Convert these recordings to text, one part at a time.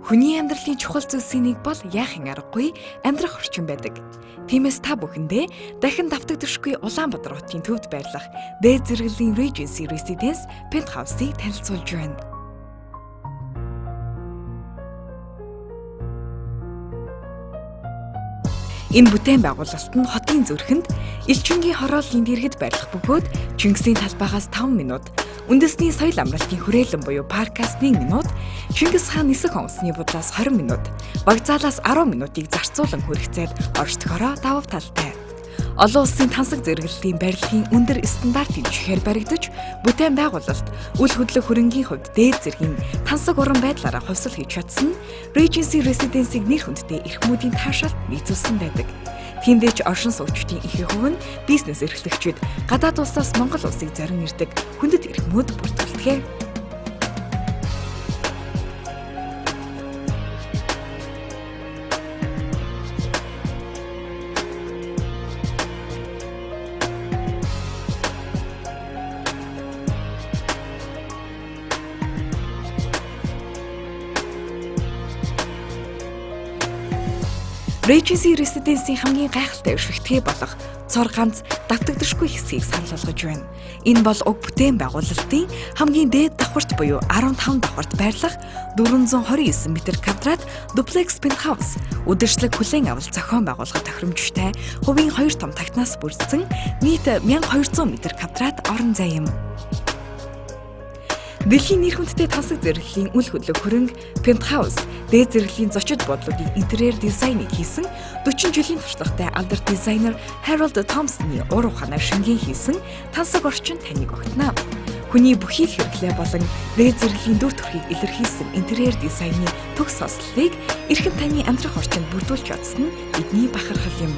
Хүний амьдралын чухал зүйлсийн нэг бол яахын аргагүй амьдрах орчин байдаг. Тиймээс та бүхэндээ дахин давтагдшгүй Улаанбаатар хотын төвд байрлах дээд зэрэглэлийн Regency Residence Penthouse-ыг танилцуулж байна. Энэ бүтээн байгуулалт нь хотын зүрхэнд элчингийн хорооллын дэргэд байрлах бөгөөд Чингисийн талбайгаас 5 минут, үндэсний соёл амралтын хүрээлэн буюу паркаас 1 минут, Чингис хаан нисэх онгоцны будлаас 20 минут, Багзаалаас 10 минутыг зарцуулан хүрэх зайд оршдохороо давав талтай. Олон улсын тансаг зэрэглэлийн барилгын өндөр стандартын жихээр баригдаж, бүтээн байгуулалт үл хөдлөх хөрөнгийн хувьд дээд зэргийн тансаг уран байдлаараа хувьсал хийж чадсан Regency Residence-ийг нэр хүндтэй эрхмүүдийн таашаалт нийцүүлсэн байдаг. Тиймдээ ч оршин суугчдын ихэнх хувь нь бизнес эрхлэгчид гадаад улсаас Монгол улсыг зарим ирдэг хүндэт эрхмүүд бүртгэлдэгэ. Regency Residence-ийн хамгийн гайхалтай өшигтгий болох цор ганц давтагдшгүй хэсгийг санал болгож байна. Энэ бол уг бүтээн байгуулалтын хамгийн дээд давхарт буюу 15 давхарт байрлах 429 м2 duplex penthouse, удирчлаг хүлээн авалт зохион байгуулалт тохиромжтой хувийн 2 том тагнаас бүрдсэн нийт 1200 м2 орон зай юм. Дэлхийн нэр хүндтэй тансаг зэрэглэлийн үл хөдлөх хөрөнгө Penthouse дээд зэрэглэлийн зочид бодлуудын интерьер дизайныг хийсэн 40 жилийн туршлагатай алдар дизайнер Harold Thompson-ы ур ухаанаар шингэн хийсэн тансаг орчин таныг огтно. Хүний бүхий л хэрэглээ болон дээд зэрэглэлийн дүр төрхийг илэрхийлсэн интерьер дизайны төгс сослолыг эрхэм таны амьдрах орчинд бүрдүүлж чадсан нь бидний бахархал юм.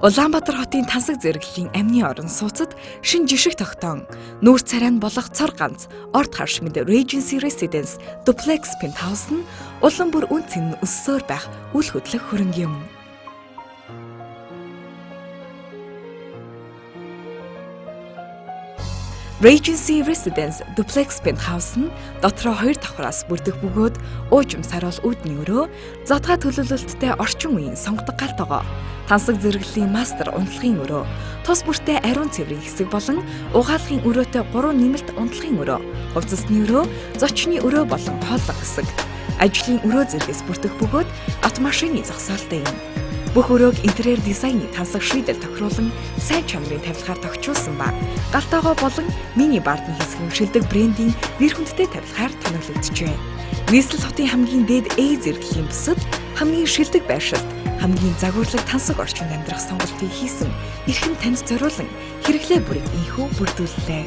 Улаанбаатар хотын тансаг зэрэглэлийн амны орон сууцад шин жишг тогтоон нүүр царай нь болох цор ганц орд харш мэд Regency Residence Duplex Penthouse нь улам бүр үн цэн өссөөр байх үл хөдлөх хөрөнгө юм. Regency Residence Duplex Penthouse нь дотроо 2 давхраас бүрдэх бөгөөд уужим саруул үүдний өрөө, задгаа төлөвлөлттэй орчин үеийн сонгодог гал тогоо, тансаг зэрэглэлийн мастер унтлагын өрөө, тус бүртээ ариун цэврийн хэсэг болон угаалгын өрөөтэй 3 нэмэлт унтлагын өрөө, хувцасны өрөө, зочны өрөө болон хооллог хэсэг, ажлын өрөө зэргээс бүрдэх бөгөөд автомашины зогсоолтой юм. Бүх өрөөг интерьер дизайны тансаг шийдэл тохируулан сайн чанарын тавилгаар тохижуулсан ба галтайгоо болон мини бардын хэсгийн шилдэг брендийн нэр хүндтэй тавилгаар тоногдчихжээ. Нийслэл хотын хамгийн дээд A зэрэглэлийн бүсэд хамгийн шилдэг байршилт, хамгийн загварлаг тансаг орчинд амьдрах сонголтыг хийсэн эрхэм танд зориулан хэрэглээ бүрийг инхүү бүрдүүллээ.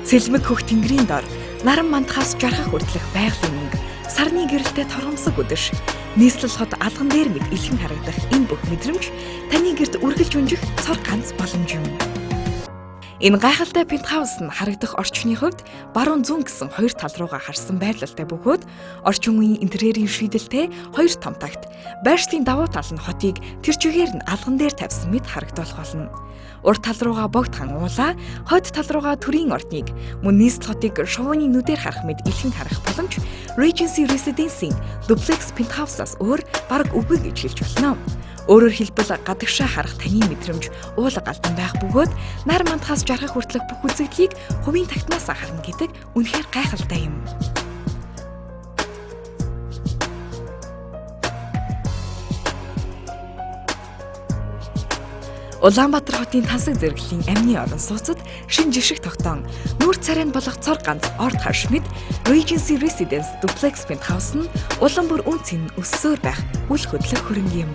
Цэлмэг хөх тэнгэрийн дор наран мандахаас жаргах хүртэлх байгалийн мөнгө, сарны гэрэлтэй торгомсог үдэш, нийслэл хот алган дээр мэд илхэн харагдах энэ бүх мэдрэмж таны гэрт үргэлж унжих цор ганц боломж юм. Энэ гайхалтай пентхаус нь харагдах орчны хувьд баруун зүүн гэсэн 2 тал руугаа харсан байрлалтай бөгөөд орчин үеийн интерьерийн шийдэлтэй 2 том тагт, байршлын давуу тал нь хотыг тэр чигээр нь алган дээр тавьсан мэт харагдуулах болно. Урд тал руугаа богдхан уулаа, хойд тал руугаа төрийн ордныг, мөн нийслэл хотыг шувууны нүдээр харах мэд илхэн харах боломж Regency Residence-ийн Duplex Penthouse-аас өөр бараг үгүй гэж хэлж болно. Өөрөөр хэлбэл гадагшаа харах таны мэдрэмж уулга галдан байх бөгөөд нар мандахаас жаргах хүртэлх бүх үзэгдлийг хувийн тагтнаас харна гэдэг үнэхээр гайхалтай юм. Улаанбаатар хотын тансаг зэрэглэлийн амны орон сууцад шин жишг тогтоон нүүр царай нь болох цор ганц орд харш мэд Regency Residence Duplex Penthouse нь улам бүр үн цэн өссөөр байх үл хөдлөх хөрөнгө юм.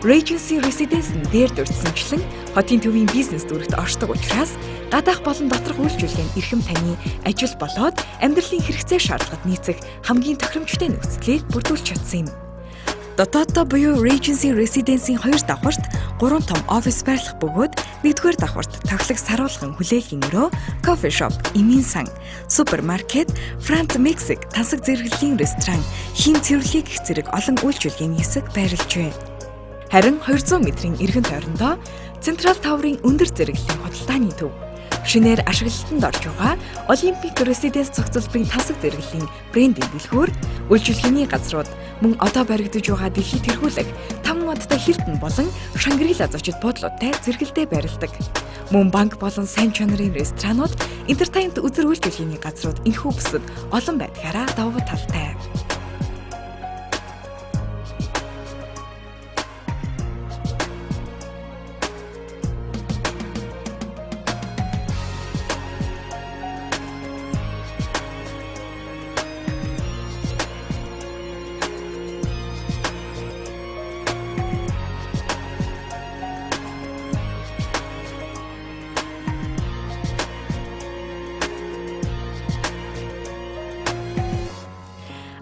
Regency Residence нь дээр дурдсанчлан хотын төвийн бизнес дүрэгт оршдог учраас гадаах болон доторх үйлчилгээний эрхэм таны ажил болоод амьдралын хэрэгцээ шаардлагад нийцэх хамгийн тохиромжтой нөхцөлийг бүрдүүлж чадсан юм. Дотооддоо буюу Regency Residence-ийн 2 давхарт 3 том офис байрлах бөгөөд 1-р давхарт тоглох саруулгын хүлээлгийн өрөө, кофе шоп, эмийн сан, супермаркет, Франц Мексик тансаг зэрэглэлийн ресторан, хийн цэвэрлэгийн гэх зэрэг олон үйлчилгээний хэсэг байрлажээ. Харин 200 метрийн эргэн тойрондоо Central Tower-ын өндөр зэрэглэлийн худалдааны төв, шинээр ашиглалтанд орж байгаа Olympic Residence цогцлбарын тансаг зэрэглэлийн брендинг дэлгүүр, үйлчилгээний газрууд, мөн одоо баригдаж байгаа дэлхийд тэргүүлэх 5 модтой Hilton болон Shangri-La зочид буудлуудтай зэрэгэлдээ байрладаг. Мөн банк болон сайн чанарын ресторанууд, entertainment үзэр үйлчилгээний газрууд энэхүү бүсэд олон байдгаараа давуу талтай.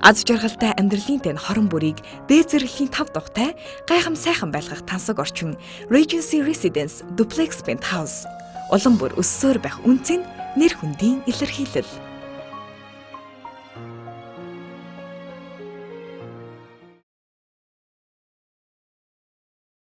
Аз жаргалтай амьдралын тань хорон бүрийг дээд зэрэглэлийн 5 дугтай гайхам сайхан байлгах тансаг орчин Regency Residence Duplex Penthouse. Улам бүр өссөөр байх үнцийн нэр хүндийн илэрхийлэл.